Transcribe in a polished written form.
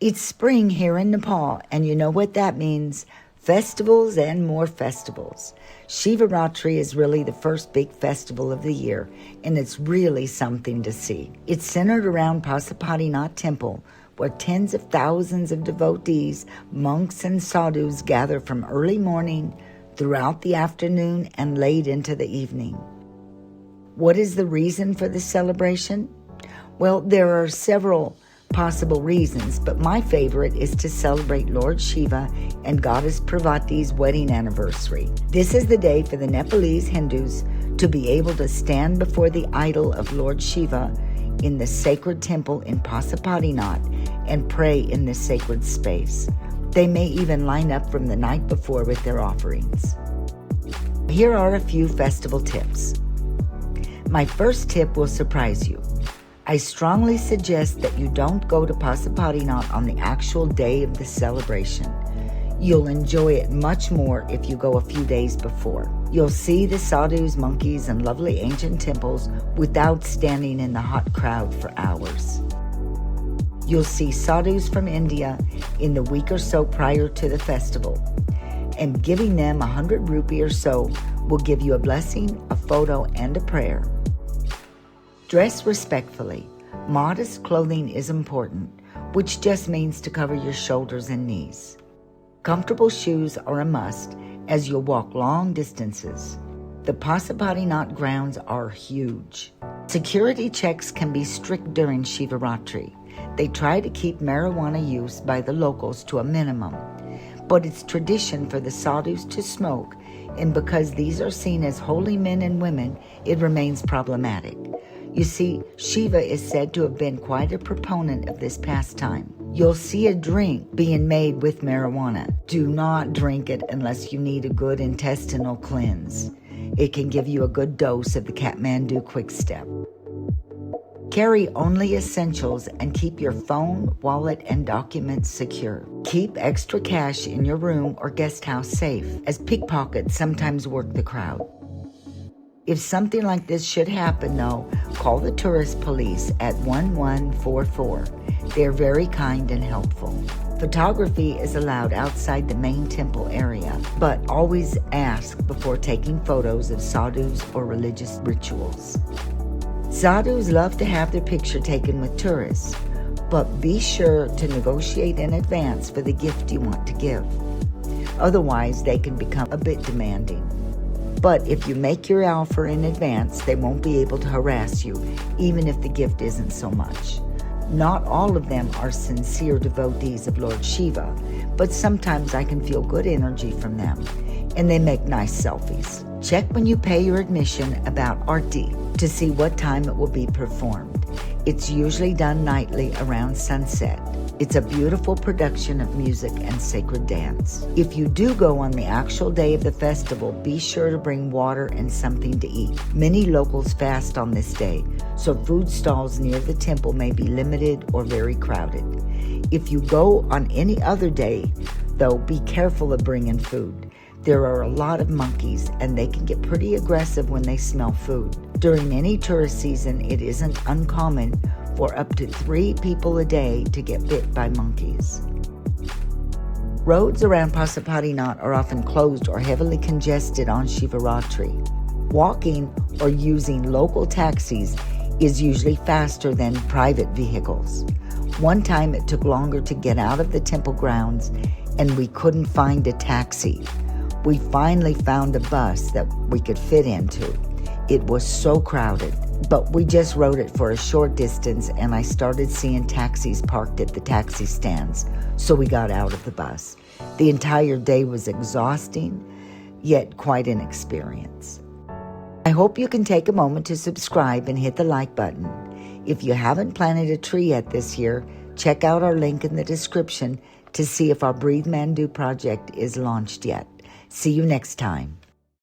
It's spring here in Nepal, and you know what that means. Festivals and more festivals. Shivaratri is really the first big festival of the year, and it's really something to see. It's centered around Pashupatinath Temple, where tens of thousands of devotees, monks, and sadhus gather from early morning, throughout the afternoon, and late into the evening. What is the reason for this celebration? Well, there are several possible reasons, but my favorite is to celebrate Lord Shiva and Goddess Parvati's wedding anniversary. This is the day for the Nepalese Hindus to be able to stand before the idol of Lord Shiva in the sacred temple in Pashupatinath and pray in this sacred space. They may even line up from the night before with their offerings. Here are a few festival tips. My first tip will surprise you. I strongly suggest that you don't go to Pashupatinath on the actual day of the celebration. You'll enjoy it much more if you go a few days before. You'll see the sadhus, monkeys, and lovely ancient temples without standing in the hot crowd for hours. You'll see sadhus from India in the week or so prior to the festival, and giving them 100 rupee or so will give you a blessing, a photo, and a prayer. Dress respectfully. Modest clothing is important, which just means to cover your shoulders and knees. Comfortable shoes are a must as you'll walk long distances. The Pashupatinath grounds are huge. Security checks can be strict during Shivaratri. They try to keep marijuana use by the locals to a minimum, but it's tradition for the sadhus to smoke, and because these are seen as holy men and women, it remains problematic. You see, Shiva is said to have been quite a proponent of this pastime. You'll see a drink being made with marijuana. Do not drink it unless you need a good intestinal cleanse. It can give you a good dose of the Kathmandu quick step. Carry only essentials and keep your phone, wallet, and documents secure. Keep extra cash in your room or guest house safe, as pickpockets sometimes work the crowd. If something like this should happen, though, call the tourist police at 1144. They're very kind and helpful. Photography is allowed outside the main temple area, but always ask before taking photos of sadhus or religious rituals. Sadhus love to have their picture taken with tourists, but be sure to negotiate in advance for the gift you want to give. Otherwise, they can become a bit demanding. But if you make your offer in advance, they won't be able to harass you, even if the gift isn't so much. Not all of them are sincere devotees of Lord Shiva, but sometimes I can feel good energy from them, and they make nice selfies. Check when you pay your admission about Aarti to see what time it will be performed. It's usually done nightly around sunset. It's a beautiful production of music and sacred dance. If you do go on the actual day of the festival, be sure to bring water and something to eat. Many locals fast on this day, so food stalls near the temple may be limited or very crowded. If you go on any other day, though, be careful of bringing food. There are a lot of monkeys, and they can get pretty aggressive when they smell food. During any tourist season, it isn't uncommon for up to 3 people a day to get bit by monkeys. Roads around Pashupatinath are often closed or heavily congested on Shivaratri. Walking or using local taxis is usually faster than private vehicles. One time it took longer to get out of the temple grounds, and we couldn't find a taxi. We finally found a bus that we could fit into. It was so crowded, but we just rode it for a short distance, and I started seeing taxis parked at the taxi stands, so we got out of the bus. The entire day was exhausting, yet quite an experience. I hope you can take a moment to subscribe and hit the like button. If you haven't planted a tree yet this year, check out our link in the description to see if our Breathe Mandu project is launched yet. See you next time.